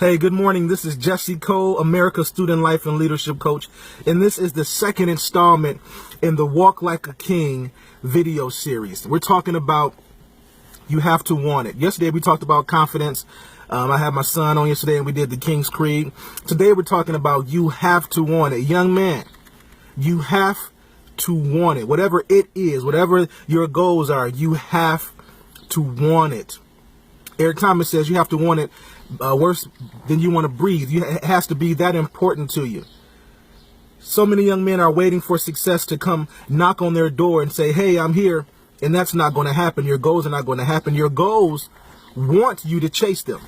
Hey, good morning. This is Jesse Cole, America's Student Life and Leadership Coach, and this is the second installment in the Walk Like a King video series. We're talking about you have to want it. Yesterday we talked about confidence. I had my son on yesterday and we did the King's Creed. Today we're talking about you have to want it. Young man, you have to want it. Whatever it is, whatever your goals are, you have to want it. Eric Thomas says you have to want it worse than you want to breathe. It has to be that important to you. So many young men are waiting for success to come knock on their door and say, hey, I'm here. And that's not going to happen. Your goals are not going to happen. Your goals want you to chase them.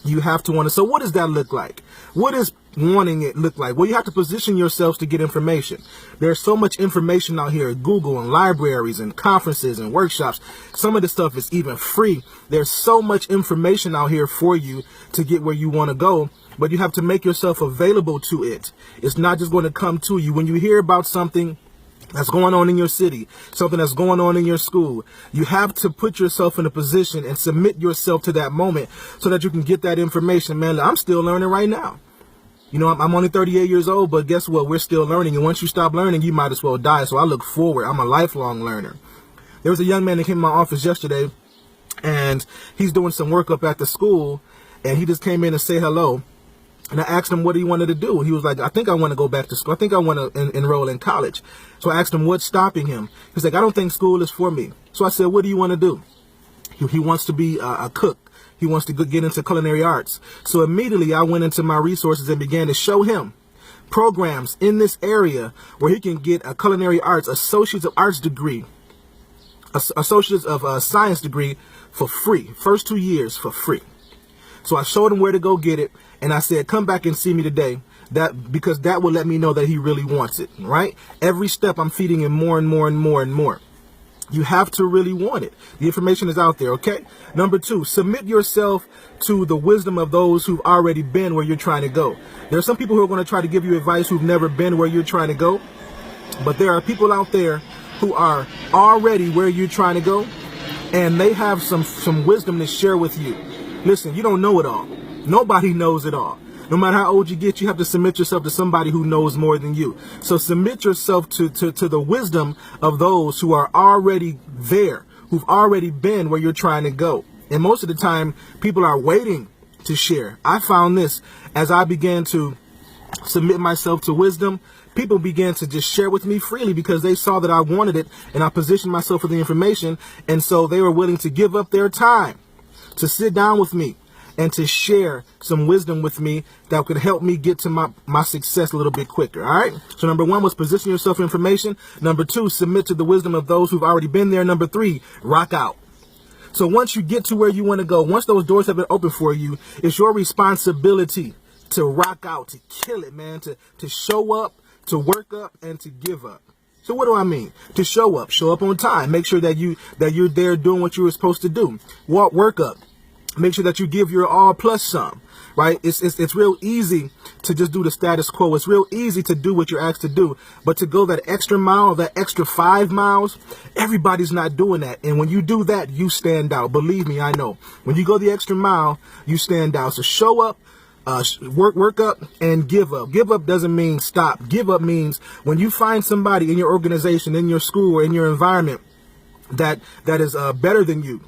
You have to want it. So what does that look like? What does wanting it look like? Well, you have to position yourselves to get information. There's so much information out here at Google and libraries and conferences and workshops. Some of the stuff is even free. There's so much information out here for you to get where you want to go, but you have to make yourself available to it. It's not just going to come to you. When you hear about something that's going on in your city, something that's going on in your school, you have to put yourself in a position and submit yourself to that moment so that you can get that information. Man, I'm still learning right now. You know, I'm only 38 years old, but guess what? We're still learning. And once you stop learning, you might as well die. So I look forward. I'm a lifelong learner. There was a young man that came to my office yesterday, and he's doing some work up at the school, and he just came in to say hello. And I asked him what he wanted to do. He was like, I think I want to go back to school. I think I want to enroll in college. So I asked him what's stopping him. He's like, I don't think school is for me. So I said, what do you want to do? He wants to be a cook. He wants to get into culinary arts. So immediately I went into my resources and began to show him programs in this area where he can get a culinary arts, associates of arts degree, associates of science degree for free. First 2 years for free. So I showed him where to go get it. And I said, come back and see me today, because that will let me know that he really wants it, right? Every step I'm feeding him more and more and more and more. You have to really want it. The information is out there, okay? Number 2, submit yourself to the wisdom of those who've already been where you're trying to go. There are some people who are going to try to give you advice who've never been where you're trying to go. But there are people out there who are already where you're trying to go, and they have some wisdom to share with you. Listen, you don't know it all. Nobody knows it all. No matter how old you get, you have to submit yourself to somebody who knows more than you. So submit yourself to the wisdom of those who are already there, who've already been where you're trying to go. And most of the time, people are waiting to share. I found this as I began to submit myself to wisdom. People began to just share with me freely because they saw that I wanted it and I positioned myself for the information. And so they were willing to give up their time to sit down with me and to share some wisdom with me that could help me get to my success a little bit quicker. All right. So number 1 was position yourself for information. Number 2, submit to the wisdom of those who've already been there. Number 3, rock out. So once you get to where you want to go, once those doors have been open for you, it's your responsibility to rock out, to kill it, man, to show up, to work up, and to give up. So what do I mean? To show up on time. Make sure that you're there doing what you were supposed to do. Work up. Make sure that you give your all plus some, right? It's real easy to just do the status quo. It's real easy to do what you're asked to do, but to go that extra mile, that extra 5 miles, everybody's not doing that. And when you do that, you stand out. Believe me, I know. When you go the extra mile, you stand out. So show up, work up, and give up. Give up doesn't mean stop. Give up means when you find somebody in your organization, in your school, or in your environment that is better than you,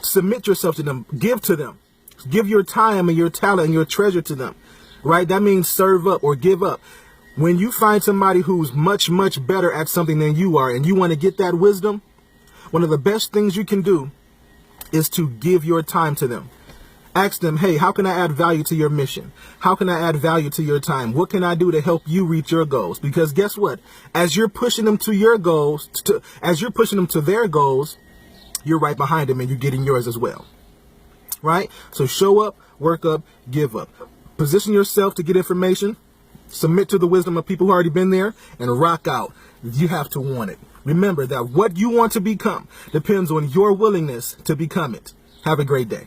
submit yourself to them. Give to them. Give your time and your talent and your treasure to them, right? That means serve up or give up. When you find somebody who's much, much better at something than you are and you want to get that wisdom, one of the best things you can do is to give your time to them. Ask them, hey, how can I add value to your mission? How can I add value to your time? What can I do to help you reach your goals? Because guess what? As you're pushing them to your goals, as you're pushing them to their goals, you're right behind them and you're getting yours as well, right? So show up, work up, give up. Position yourself to get information, submit to the wisdom of people who already been there, and rock out. You have to want it. Remember that what you want to become depends on your willingness to become it. Have a great day.